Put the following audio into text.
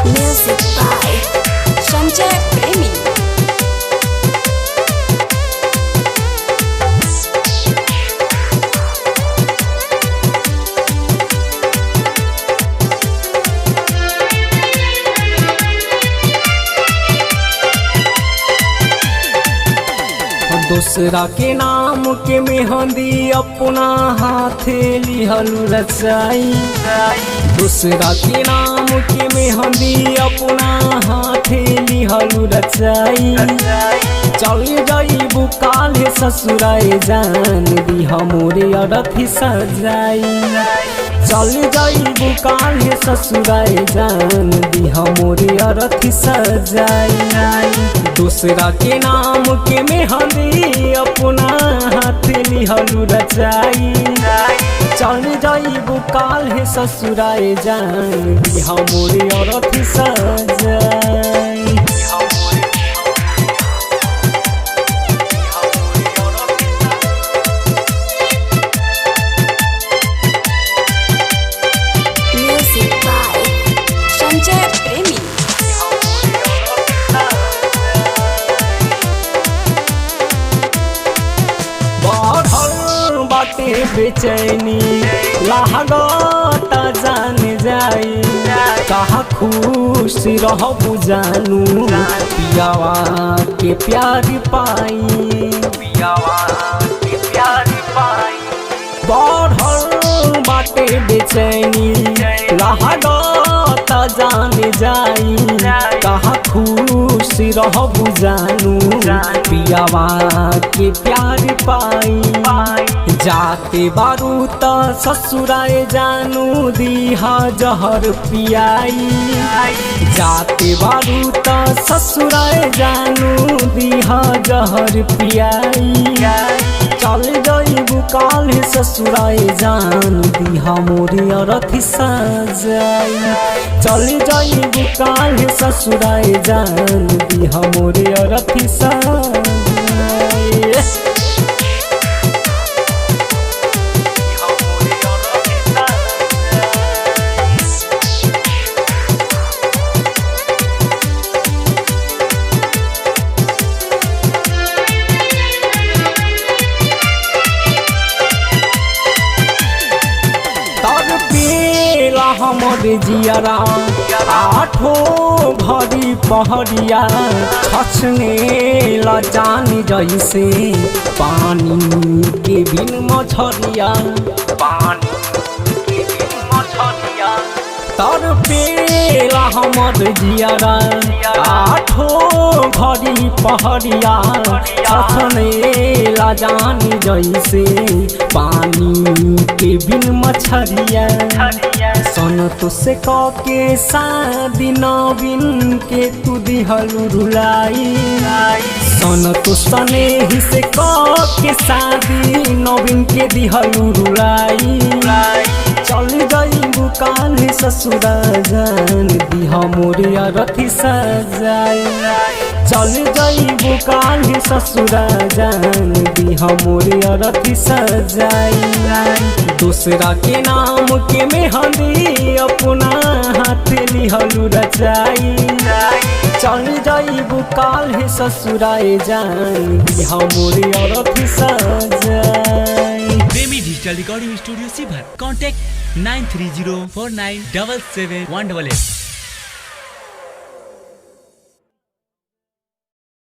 Music by Sanjay Premi. दूसरा के नाम के मेहंदी अपना हाथे लिहलू रचाई। दूसरा के नाम के मेहंदी अपना हाथे लिहलू रचाई। चल जाइबू काले ससुराए जान दी हमोरे अरथी सजाई। चल जाइबू काले ससुराए जान दी हमोरे अरथी सजाई। दूसरा के नाम के मेहंदी अपना हाथ लिहलू रचाई। चल जाइबू काले ससुराए जान दी हमोरे अरथी सजाई। Music by Sanjay Premi. बढ़ल बाटे बेचैनी लागत जान जाई। कहा खुश रहबू जानू पियावा के प्यार पाई। बढ़ल बाटे बेचैनी लागत जान जाई। कहा खुश रहबू जानू पियावा के प्यार पाई। जाते बारू त ससुराए जानू दीहा जहर पियाई। जाते बारू त ससुराए जानू दीहा जहर पियाई। चल जाइबू काले ससुराए जान दीहा मोरे अरथी सजाई। चल जाइबू काले ससुराए जान दीहा मोरे अरथी सजाई। हमर जियरा आठो घड़ी पहरिया छछने ला जानी जैसे पानी के बिन मछरिया। तर पेला हमर जियरा आठो घड़ी पहरिया छछने ला जानी जैसे पानी के बिन मछरिया। सन तो से के शादी नवीन के तू दिहलू रुलाई। सन तो सने ही से के शादी नवीन के दिहलू रुलाई। चल जाइबू काले ससुरा जान दिहा मोरे अरथी सजाई। चल जाइबू काले ससुरा जान दिहा मोरे अरथी सजाई। दूसरा के नाम के मेहंदी अपना हाथ लिहलू रचाई। चल जाइबू काले ससुराए जान दिहा मोरे अरथी सजाई। प्रेमी digital recording studio Sheohar. Contact 9304977188।